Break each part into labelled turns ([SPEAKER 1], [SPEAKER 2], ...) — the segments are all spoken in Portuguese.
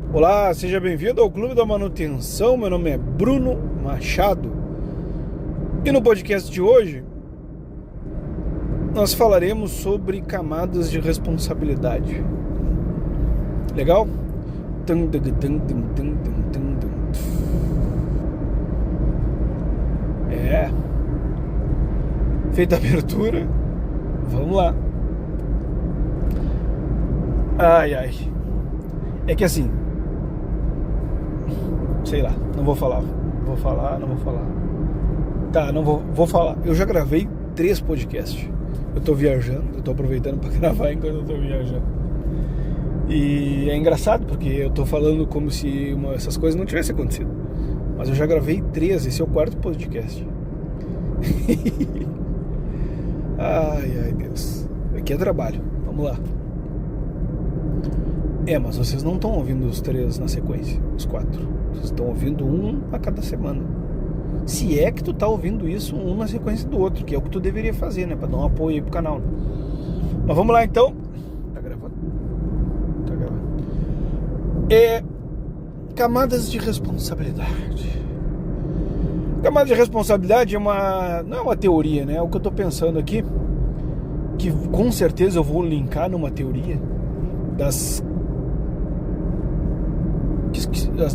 [SPEAKER 1] Olá, seja bem-vindo ao Clube da Manutenção. Meu nome é Bruno Machado e no podcast de hoje nós falaremos sobre camadas de responsabilidade. Legal? Feita a abertura, vamos lá. Ai. É que assim, sei lá, não vou falar. Tá, não vou falar. Eu já gravei 3 podcasts. Eu tô viajando, eu tô aproveitando pra gravar enquanto eu tô viajando. E é engraçado porque eu tô falando como se essas coisas não tivessem acontecido. Mas eu já gravei 3, esse é o 4º podcast. Ai, Deus. Aqui é trabalho, vamos lá. Mas vocês não estão ouvindo os 3 na sequência, os 4. Vocês estão ouvindo um a cada semana. Se é que tu tá ouvindo isso, um na sequência do outro, que é o que tu deveria fazer, né? Pra dar um apoio aí pro canal. Mas vamos lá então. Tá gravando? Tá gravando. Camadas de responsabilidade. Camada de responsabilidade não é uma teoria, né? É o que eu tô pensando aqui, que com certeza eu vou linkar numa teoria das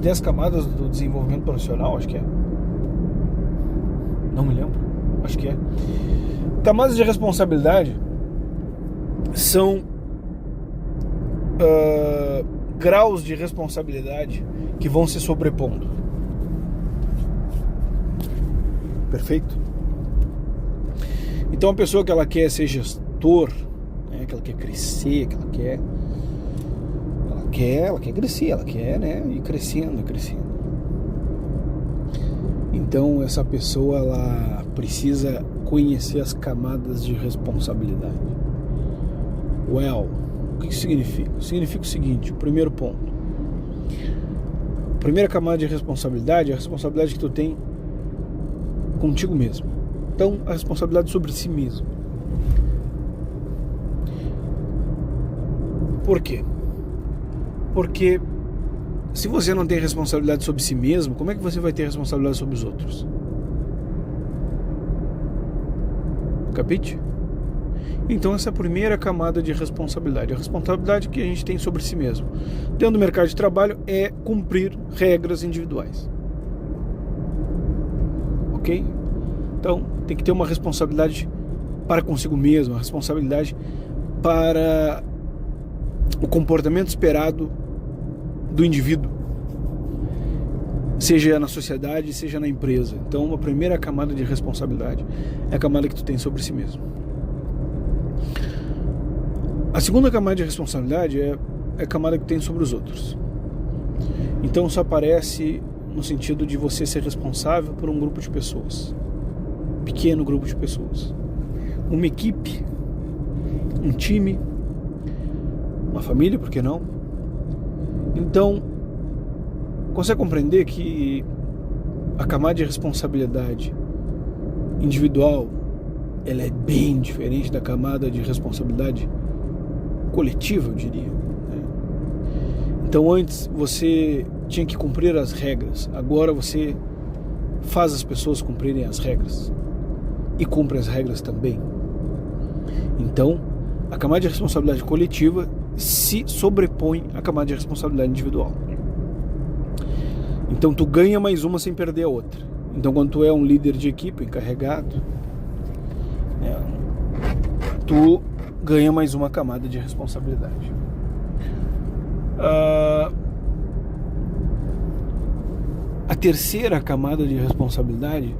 [SPEAKER 1] 10 camadas do desenvolvimento profissional, acho que é. Não me lembro, acho que é. Camadas de responsabilidade são graus de responsabilidade que vão se sobrepondo. Perfeito? Então a pessoa que ela quer ser gestor, né, que ela quer crescer, que ela quer crescer, ela quer, né, ir crescendo. Então essa pessoa ela precisa conhecer as camadas de responsabilidade. O que isso significa? Significa o seguinte: o primeiro ponto, a primeira camada de responsabilidade é a responsabilidade que tu tem contigo mesmo. Então a responsabilidade sobre si mesmo. Por quê? Porque se você não tem responsabilidade sobre si mesmo, como é que você vai ter responsabilidade sobre os outros? Capite? Então essa é a primeira camada de responsabilidade. A responsabilidade que a gente tem sobre si mesmo dentro do mercado de trabalho é cumprir regras individuais. Ok? Então tem que ter uma responsabilidade para consigo mesmo, uma responsabilidade para o comportamento esperado do indivíduo, seja na sociedade, seja na empresa. Então a primeira camada de responsabilidade é a camada que tu tem sobre si mesmo. A segunda camada de responsabilidade é a camada que tu tem sobre os outros. Então isso aparece no sentido de você ser responsável por um grupo de pessoas, pequeno grupo de pessoas, uma equipe, um time, uma família, por que não? Então, consegue compreender que a camada de responsabilidade individual ela é bem diferente da camada de responsabilidade coletiva, eu diria, né? Então antes você tinha que cumprir as regras, agora você faz as pessoas cumprirem as regras e cumpre as regras também. Então a camada de responsabilidade coletiva se sobrepõe à camada de responsabilidade individual. Então tu ganha mais uma sem perder a outra. Então quando tu é um líder de equipe, encarregado, né, tu ganha mais uma camada de responsabilidade. A terceira camada de responsabilidade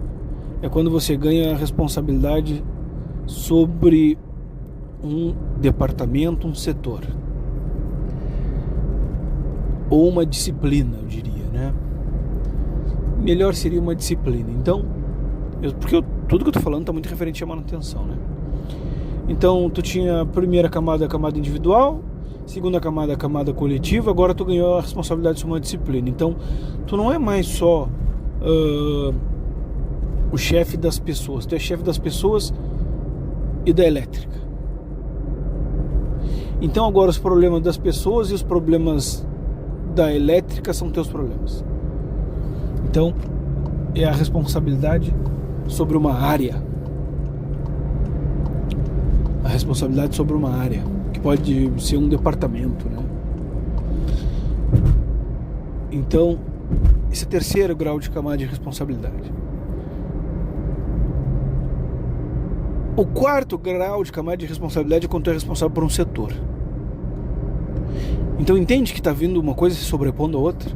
[SPEAKER 1] é quando você ganha a responsabilidade sobre um departamento, um setor, ou uma disciplina, eu diria, né? Melhor seria uma disciplina. Então, porque tudo que eu tô falando tá muito referente à manutenção, né? Então, tu tinha a primeira camada, a camada individual, segunda camada, a camada coletiva, agora tu ganhou a responsabilidade sobre uma disciplina. Então, tu não é mais só o chefe das pessoas, tu é chefe das pessoas e da elétrica. Então agora os problemas das pessoas e os problemas da elétrica são teus problemas. Então, é a responsabilidade sobre uma área. A responsabilidade sobre uma área, que pode ser um departamento, né? Então, esse é o terceiro grau de camada de responsabilidade. O quarto grau de camada de responsabilidade é quando tu é responsável por um setor. Então entende que está vindo uma coisa se sobrepondo à outra?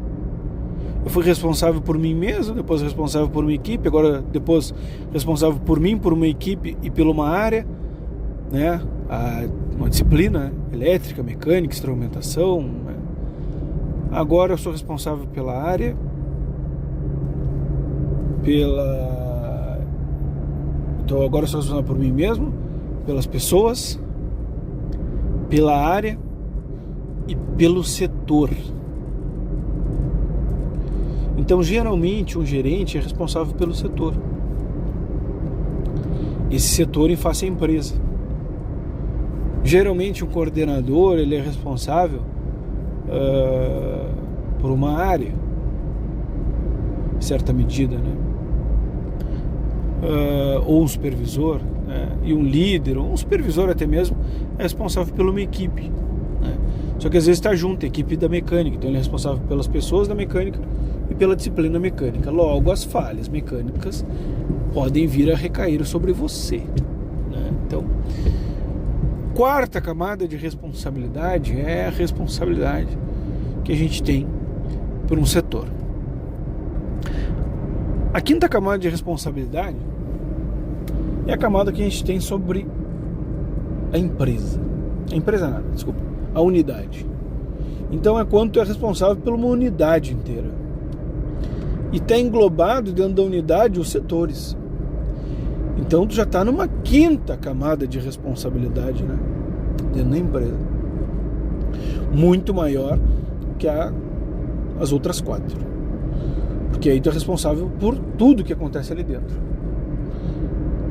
[SPEAKER 1] Eu fui responsável por mim mesmo, depois responsável por uma equipe, agora depois responsável por mim, por uma equipe e por uma área, né? Uma disciplina elétrica, mecânica, instrumentação, né? Agora eu sou responsável pela área, então agora eu sou responsável por mim mesmo, pelas pessoas, pela área e pelo setor. Então geralmente um gerente é responsável pelo setor. Esse setor em face à empresa. Geralmente um coordenador ele é responsável por uma área, em certa medida, né? Ou um supervisor, né? E um líder, ou um supervisor até mesmo, é responsável por uma equipe, né? Só que às vezes está junto, a equipe da mecânica, então ele é responsável pelas pessoas da mecânica e pela disciplina mecânica. Logo, as falhas mecânicas podem vir a recair sobre você, né? Então, quarta camada de responsabilidade é a responsabilidade que a gente tem por um setor. A quinta camada de responsabilidade é a camada que a gente tem sobre a empresa. A empresa nada, desculpa. A unidade. Então é quando tu é responsável por uma unidade inteira. E está englobado dentro da unidade os setores. Então tu já está numa quinta camada de responsabilidade, né? Dentro da empresa. Muito maior que as outras quatro. Porque aí tu é responsável por tudo que acontece ali dentro,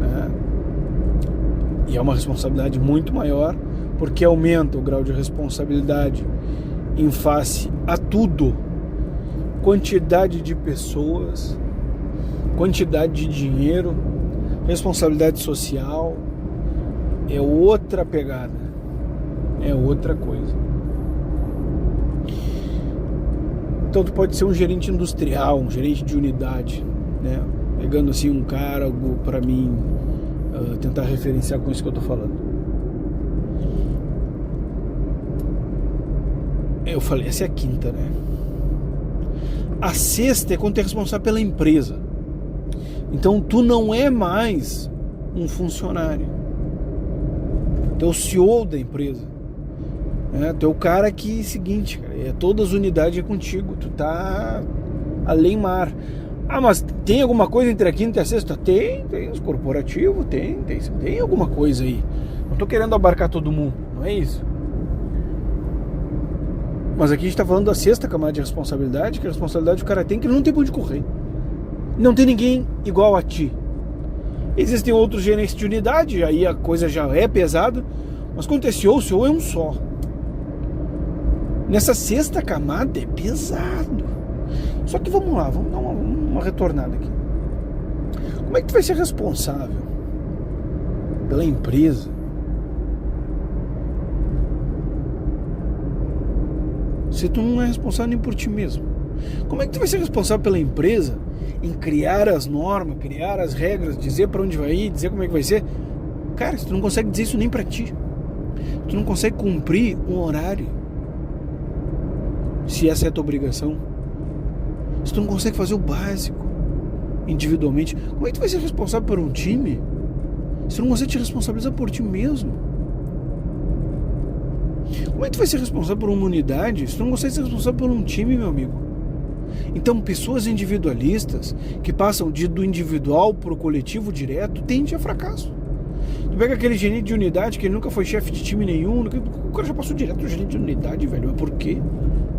[SPEAKER 1] né? E é uma responsabilidade muito maior, porque aumenta o grau de responsabilidade em face a tudo. Quantidade de pessoas, quantidade de dinheiro, responsabilidade social, é outra pegada, é outra coisa. Então tu pode ser um gerente industrial, um gerente de unidade, né? Pegando assim um cargo para mim tentar referenciar com isso que eu tô falando. Eu falei, essa é a quinta, né? A sexta é quando tu é responsável pela empresa. Então tu não é mais um funcionário. Tu é o CEO da empresa. Tu é o cara que, seguinte, cara, todas as unidades é contigo. Tu tá além mar. Ah, mas tem alguma coisa entre a quinta e a sexta? Tem os corporativos, tem alguma coisa aí. Não tô querendo abarcar todo mundo, não é isso. Mas aqui a gente tá falando da sexta camada de responsabilidade, que a responsabilidade o cara tem, que ele não tem pra onde correr. Não tem ninguém igual a ti. Existem outros gerentes de unidade, aí a coisa já é pesada, mas quando é CEO, o CEO é um só. Nessa sexta camada é pesado. Só que vamos lá, vamos dar uma retornada aqui. Como é que tu vai ser responsável pela empresa se tu não é responsável nem por ti mesmo? Como é que tu vai ser responsável pela empresa em criar as normas, criar as regras, dizer para onde vai ir, dizer como é que vai ser? Cara, se tu não consegue dizer isso nem para ti, tu não consegue cumprir um horário, se essa é a tua obrigação, se tu não consegue fazer o básico individualmente, como é que tu vai ser responsável por um time se tu não consegue te responsabilizar por ti mesmo? Como é que tu vai ser responsável por uma unidade se tu não consegue ser responsável por um time, meu amigo? Então, pessoas individualistas que passam do individual para o coletivo direto tendem a fracasso. Tu pega aquele gerente de unidade que ele nunca foi chefe de time nenhum, o cara já passou direto do gerente de unidade, velho. Mas por quê?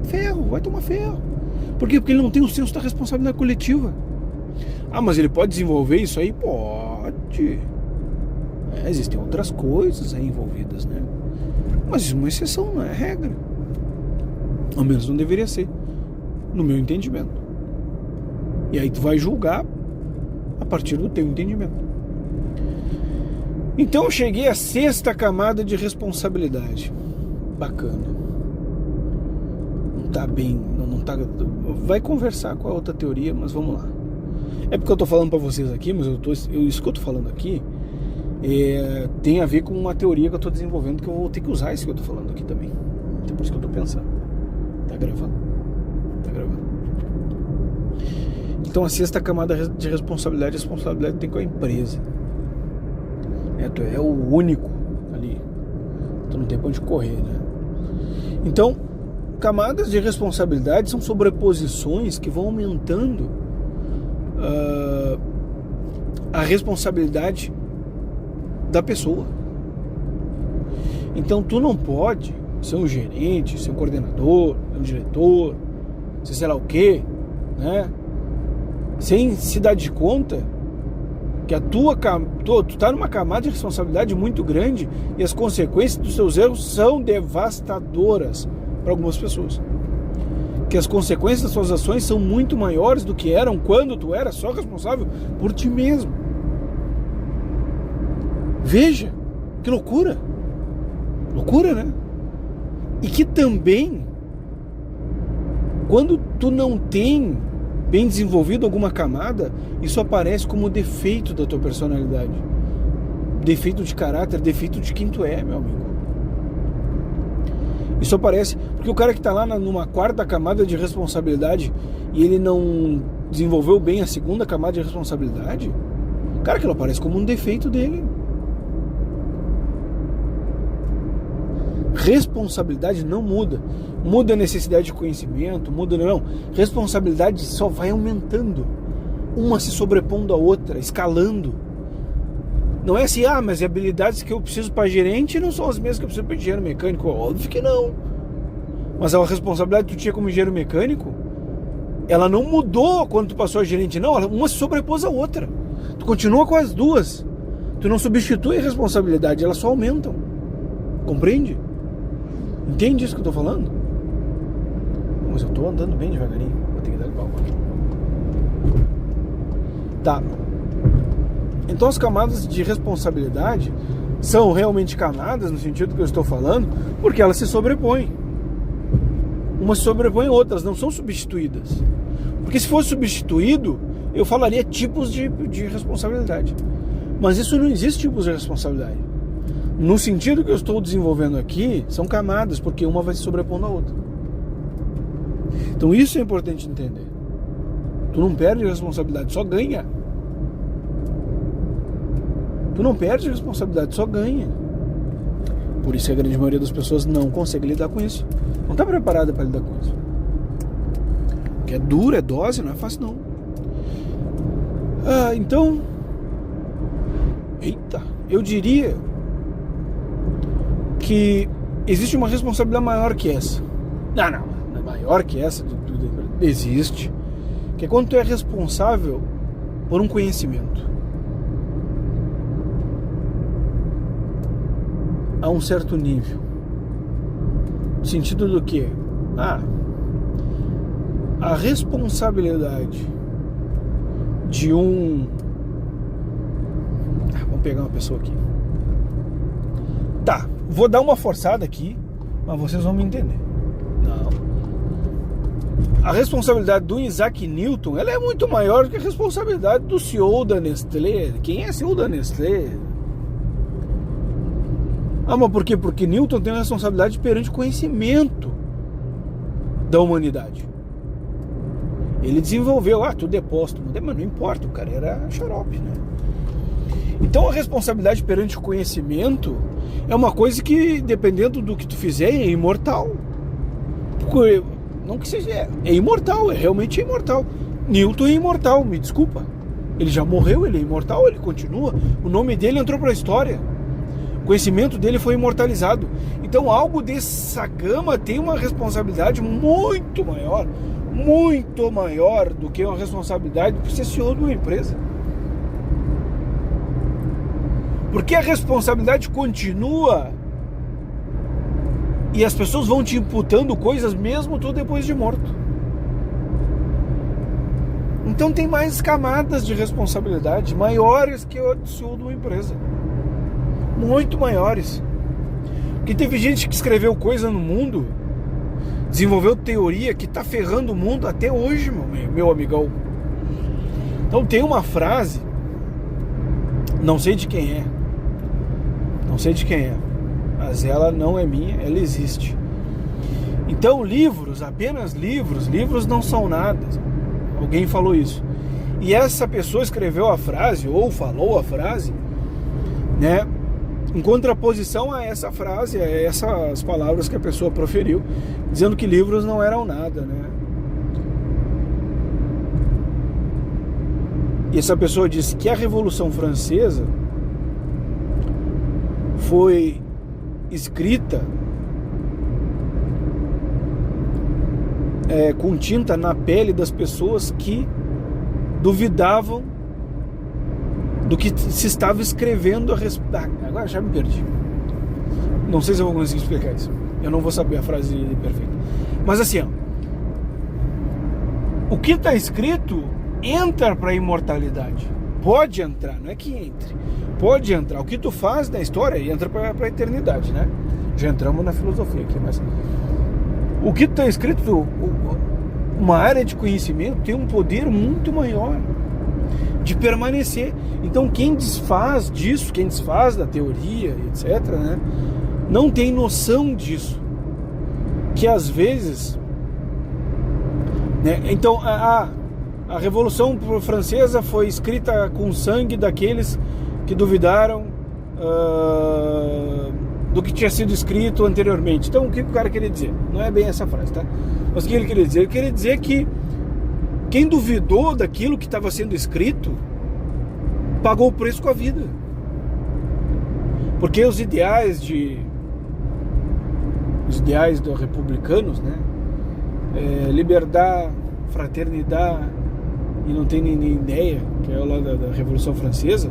[SPEAKER 1] Ferro, vai tomar ferro. Por quê? Porque ele não tem o senso da responsabilidade coletiva. Ah, mas ele pode desenvolver isso aí? Pode. Existem outras coisas aí envolvidas, né? Mas isso é uma exceção, não é regra. Ao menos não deveria ser. no meu entendimento. E aí tu vai julgar a partir do teu entendimento. Então eu cheguei à 6ª camada de responsabilidade. Bacana. Não tá bem, não tá. Vai conversar com a outra teoria, mas vamos lá. É porque eu tô falando para vocês aqui, mas isso que eu tô falando aqui tem a ver com uma teoria que eu tô desenvolvendo, que eu vou ter que usar isso que eu tô falando aqui também. Então por isso que eu tô pensando. Tá gravando? Tá gravando. Então a 6ª camada de responsabilidade tem com a empresa. Tu é o único ali. Tu não tem pra onde correr, né? Então, camadas de responsabilidade são sobreposições que vão aumentando a responsabilidade da pessoa. Então tu não pode ser um gerente, ser um coordenador, um diretor, ser sei lá o quê, né? Sem se dar de conta que tu tá numa camada de responsabilidade muito grande e as consequências dos seus erros são devastadoras para algumas pessoas. Que as consequências das suas ações são muito maiores do que eram quando tu era só responsável por ti mesmo. Veja, que loucura. Loucura, né? E que também, quando tu não tem bem desenvolvido alguma camada, isso aparece como defeito da tua personalidade. Defeito de caráter, defeito de quem tu é, meu amigo. Isso aparece porque o cara que está lá numa 4ª camada de responsabilidade e ele não desenvolveu bem a 2ª camada de responsabilidade, cara, aquilo aparece como um defeito dele. Responsabilidade não muda. Muda a necessidade de conhecimento, muda não. Responsabilidade só vai aumentando. Uma se sobrepondo à outra, escalando. Não é assim, mas as habilidades que eu preciso para gerente não são as mesmas que eu preciso para engenheiro mecânico. Óbvio que não. Mas a responsabilidade que tu tinha como engenheiro mecânico, ela não mudou quando tu passou a gerente, não. Uma se sobrepôs à outra. Tu continua com as duas. Tu não substitui a responsabilidade, elas só aumentam. Compreende? Entende isso que eu tô falando? Mas eu tô andando bem devagarinho. Vou ter que dar de palma. Tá. Então as camadas de responsabilidade são realmente camadas, no sentido que eu estou falando, porque elas se sobrepõem. Umas se sobrepõem a outras, não são substituídas. Porque se fosse substituído, eu falaria tipos de responsabilidade. Mas isso não existe tipos de responsabilidade. No sentido que eu estou desenvolvendo aqui, são camadas, porque uma vai se sobrepondo à outra. Então isso é importante entender. Tu não perde responsabilidade, só ganha. Tu não perde responsabilidade, só ganha. Por isso que a grande maioria das pessoas não consegue lidar com isso. Não está preparada para lidar com isso. Porque é duro, é dose, não é fácil não. Então, eu diria que existe uma responsabilidade maior que essa. Não é maior que essa. Existe. Que é quando tu é responsável por um conhecimento. A um certo nível. No sentido do quê? A responsabilidade de um... Vamos pegar uma pessoa aqui. Tá, vou dar uma forçada aqui, mas vocês vão me entender. Não. A responsabilidade do Isaac Newton, ela é muito maior do que a responsabilidade do CEO da Nestlé. Quem é CEO da Nestlé? Mas por quê? Porque Newton tem uma responsabilidade perante o conhecimento da humanidade. Ele desenvolveu, tudo é póstumo, mas não importa, o cara era xarope, né? Então a responsabilidade perante o conhecimento é uma coisa que, dependendo do que tu fizer, é imortal. Não que seja, é imortal, realmente imortal. Newton é imortal, me desculpa. Ele já morreu, ele é imortal, ele continua. O nome dele entrou para a história. O conhecimento dele foi imortalizado. Então algo dessa gama tem uma responsabilidade muito maior do que uma responsabilidade de ser CEO de uma empresa. Porque a responsabilidade continua e as pessoas vão te imputando coisas mesmo tu depois de morto. Então tem mais camadas de responsabilidade maiores que o CEO de uma empresa. Muito maiores. Porque teve gente que escreveu coisa no mundo, desenvolveu teoria que tá ferrando o mundo até hoje, meu amigão. Então tem uma frase, não sei de quem é, mas ela não é minha, ela existe. Então livros, apenas livros não são nada. Alguém falou isso. E essa pessoa escreveu a frase, ou falou a frase, né, em contraposição a essa frase, a essas palavras que a pessoa proferiu, dizendo que livros não eram nada, né? E essa pessoa disse que a Revolução Francesa foi escrita com tinta na pele das pessoas que duvidavam do que se estava escrevendo a respeito. Agora já me perdi. Não sei se eu vou conseguir explicar isso. Eu não vou saber a frase perfeita. Mas assim, ó, o que está escrito entra para a imortalidade. Pode entrar, não é que entre. Pode entrar. O que tu faz na história entra para a eternidade, né? Já entramos na filosofia aqui, mas o que está escrito, uma área de conhecimento tem um poder muito maior de permanecer. Então quem desfaz disso, quem desfaz da teoria, etc., né, não tem noção disso. Que às vezes, né, então a Revolução Francesa foi escrita com sangue daqueles que duvidaram do que tinha sido escrito anteriormente. Então o que o cara queria dizer? Não é bem essa frase, tá? Mas o que ele queria dizer? Ele queria dizer que quem duvidou daquilo que estava sendo escrito pagou o preço com a vida. Porque os ideais dos republicanos, né? Liberdade, fraternidade, e não tem nem ideia, que é o lá da Revolução Francesa,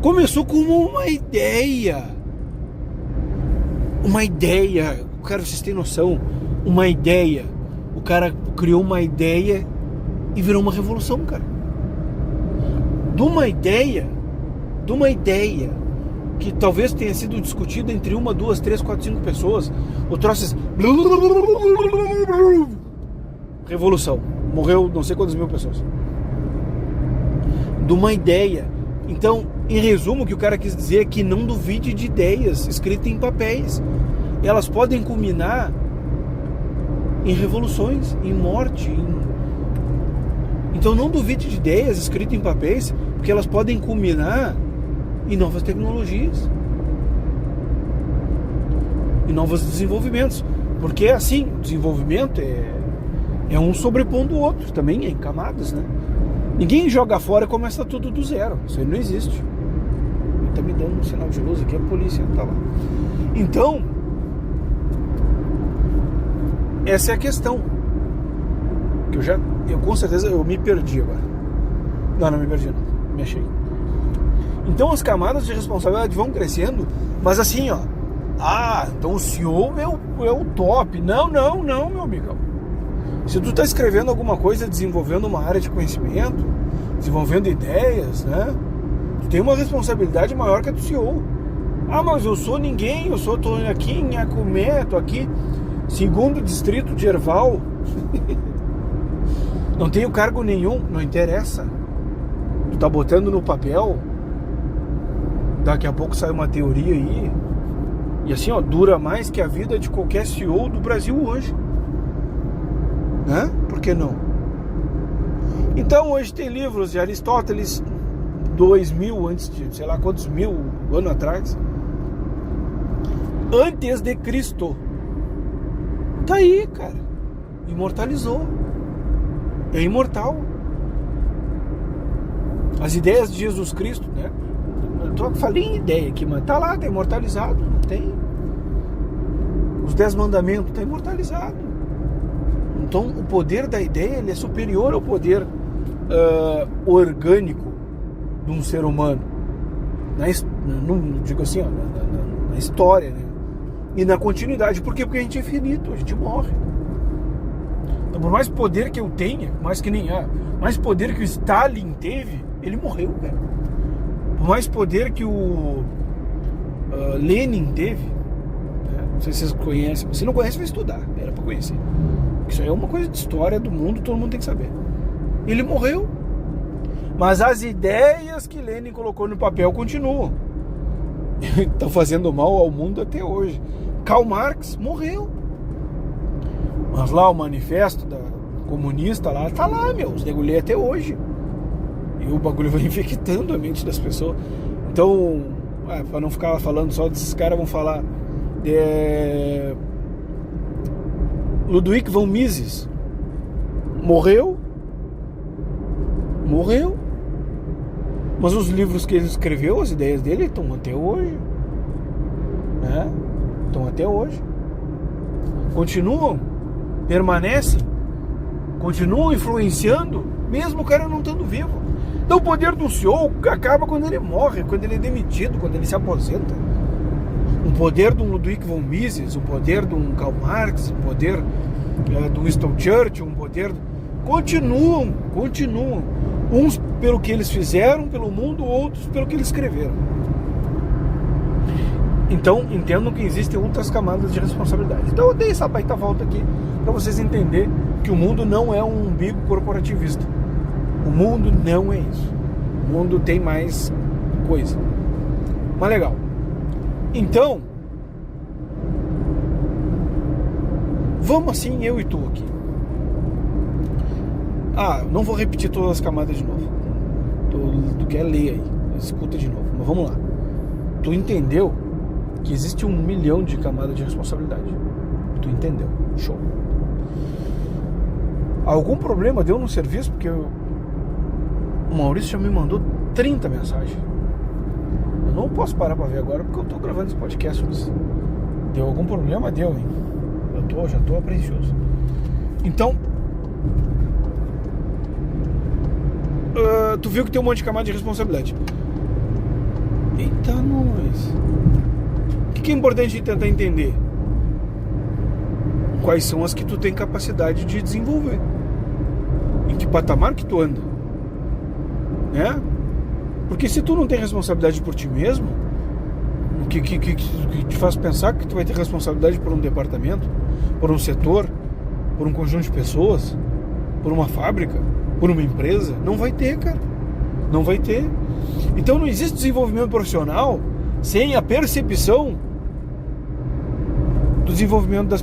[SPEAKER 1] começou como uma ideia. Uma ideia. Cara, vocês têm noção? Uma ideia. O cara criou uma ideia e virou uma revolução, cara. De uma ideia que talvez tenha sido discutida entre 1, 2, 3, 4, 5 pessoas, o troço assim, revolução. Morreu não sei quantas mil pessoas. De uma ideia. Então, em resumo, o que o cara quis dizer é que não duvide de ideias escritas em papéis. Elas podem culminar em revoluções, em morte. Então não duvide de ideias escritas em papéis, porque elas podem culminar em novas tecnologias, em novos desenvolvimentos. Porque assim, o desenvolvimento é um sobrepondo o outro, também em camadas, né? Ninguém joga fora e começa tudo do zero. Isso aí não existe. Tá me dando um sinal de luz aqui, a polícia tá lá. Então, essa é a questão. Que eu com certeza eu me perdi agora. Não me perdi não. Me achei. Então as camadas de responsabilidade vão crescendo, mas assim, ó. Então o CEO é o top. Não, meu amigão. Se tu tá escrevendo alguma coisa, desenvolvendo uma área de conhecimento, desenvolvendo ideias, né? Tu tem uma responsabilidade maior que a do CEO. Mas eu sou ninguém, tô aqui em Acumé, tô aqui, segundo distrito de Erval. Não tenho cargo nenhum, não interessa. Tu tá botando no papel, daqui a pouco sai uma teoria aí, e assim, ó, dura mais que a vida de qualquer CEO do Brasil hoje. Né? Por que não? Então hoje tem livros de Aristóteles 2000 antes de sei lá quantos mil anos atrás, antes de Cristo. Tá aí, cara, imortalizou, é imortal. As ideias de Jesus Cristo, né? Eu falei em ideia aqui, mas tá lá, tá imortalizado. Não tem. Os 10 mandamentos tá imortalizado. Então o poder da ideia, ele é superior ao poder orgânico de um ser humano, digo assim, ó, na história, né? E na continuidade. Por quê? Porque a gente é finito, a gente morre. Então, por mais poder que eu tenha, mais poder que o Stalin teve, ele morreu, cara. Por mais poder que o Lenin teve, né? Não sei se vocês conhecem, mas se não conhece, vai estudar, era pra conhecer. Isso aí é uma coisa de história do mundo, todo mundo tem que saber. Ele morreu, mas as ideias que Lenin colocou no papel continuam. Estão fazendo mal ao mundo até hoje. Karl Marx morreu, mas lá o manifesto comunista lá, tá lá, os nego lê até hoje. E o bagulho vai infectando a mente das pessoas. Então, para não ficar falando só desses caras, vamos falar Ludwig von Mises morreu, mas os livros que ele escreveu, as ideias dele estão até hoje, né? Estão até hoje, continuam, permanecem, continuam influenciando, mesmo o cara não estando vivo. Então o poder do CEO acaba quando ele morre, quando ele é demitido, quando ele se aposenta. O poder de um Ludwig von Mises, o poder de um Karl Marx, o poder do Winston Churchill, um poder... Continuam. Uns pelo que eles fizeram pelo mundo, outros pelo que eles escreveram. Então, entendam que existem outras camadas de responsabilidade. Então eu dei essa baita volta aqui para vocês entenderem que o mundo não é um umbigo corporativista. O mundo não é isso. O mundo tem mais coisa. Mas legal. Então, vamos assim, eu e tu aqui. Não vou repetir todas as camadas de novo. Tu quer ler aí, escuta de novo. Mas vamos lá. Tu entendeu que existe 1 milhão de camadas de responsabilidade. Tu entendeu. Show. Algum problema deu no serviço? Porque o Maurício já me mandou 30 mensagens. Eu não posso parar pra ver agora porque eu tô gravando esse podcast. Mas deu algum problema? Deu, hein? Eu já tô aprencioso. Então, tu viu que tem um monte de camada de responsabilidade. Eita, nós. O que é importante tentar entender? Quais são as que tu tem capacidade de desenvolver? Em que patamar que tu anda? Né? Porque se tu não tem responsabilidade por ti mesmo, o que te faz pensar que tu vai ter responsabilidade por um departamento, por um setor, por um conjunto de pessoas, por uma fábrica, por uma empresa? Não vai ter, cara. Não vai ter. Então não existe desenvolvimento profissional sem a percepção do desenvolvimento da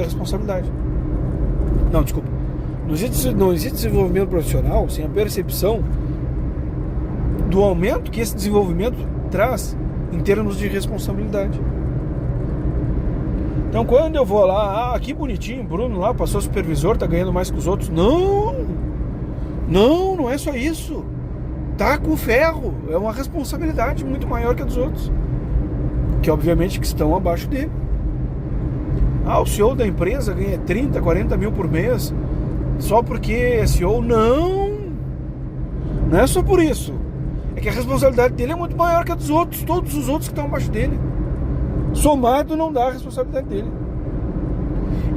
[SPEAKER 1] responsabilidade. Não, desculpa. Não existe desenvolvimento profissional sem a percepção do aumento que esse desenvolvimento traz em termos de responsabilidade. Então quando eu vou lá, que bonitinho, Bruno lá passou supervisor, tá ganhando mais que os outros. Não é só isso. Tá com ferro, é uma responsabilidade muito maior que a dos outros, que obviamente que estão abaixo dele. O CEO da empresa ganha 30, 40 mil por mês só porque é CEO. Não é só por isso. É que a responsabilidade dele é muito maior que a dos outros, todos os outros que estão abaixo dele. Somado não dá a responsabilidade dele.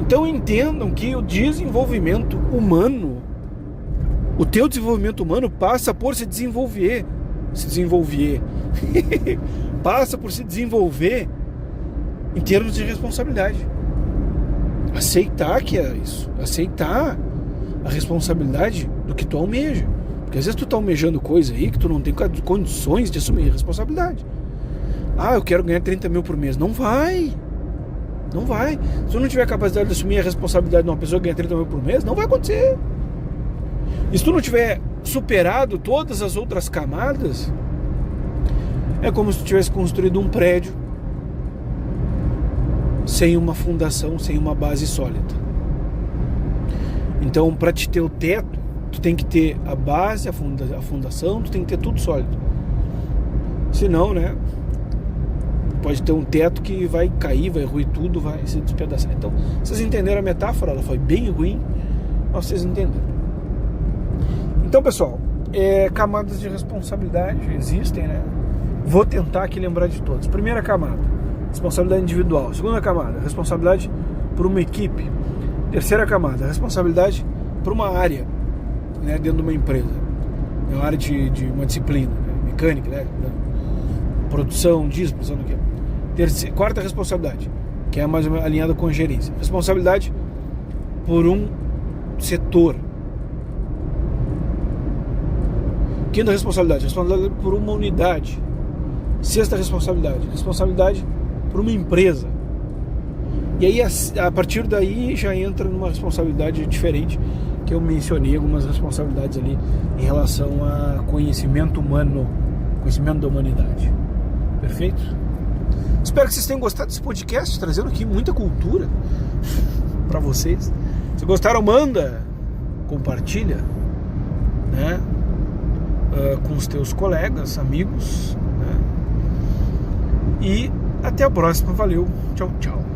[SPEAKER 1] Então entendam que o desenvolvimento humano, o teu desenvolvimento humano passa por se desenvolver. Passa por se desenvolver em termos de responsabilidade. Aceitar que é isso. Aceitar a responsabilidade do que tu almeja. Porque às vezes tu tá almejando coisa aí que tu não tem condições de assumir a responsabilidade. Eu quero ganhar 30 mil por mês. Não vai. Se tu não tiver capacidade de assumir a responsabilidade de uma pessoa que ganha 30 mil por mês, não vai acontecer. E se tu não tiver superado todas as outras camadas, é como se tu tivesse construído um prédio sem uma fundação, sem uma base sólida. Então, para te ter o teto, tu tem que ter a base, a fundação, tu tem que ter tudo sólido. Senão, né, pode ter um teto que vai cair, vai ruir tudo, vai se despedaçar. Então, vocês entenderam a metáfora? Ela foi bem ruim, mas vocês entenderam. Então, pessoal, camadas de responsabilidade existem, né? Vou tentar aqui lembrar de todas. Primeira camada, responsabilidade individual. Segunda camada, responsabilidade por uma equipe. Terceira camada, responsabilidade por uma área, né, dentro de uma empresa. É uma área de uma disciplina, né, mecânica, né, produção disso, produção daquilo. Quarta responsabilidade, que é mais ou menos alinhada com a gerência. Responsabilidade por um setor. Quinta responsabilidade por uma unidade. Sexta responsabilidade por uma empresa. E aí, a partir daí, já entra numa responsabilidade diferente, que eu mencionei algumas responsabilidades ali em relação a conhecimento humano, conhecimento da humanidade. Perfeito? Espero que vocês tenham gostado desse podcast, trazendo aqui muita cultura para vocês. Se gostaram, manda, compartilha, né, com os teus colegas, amigos, né? E até a próxima. Valeu, tchau, tchau.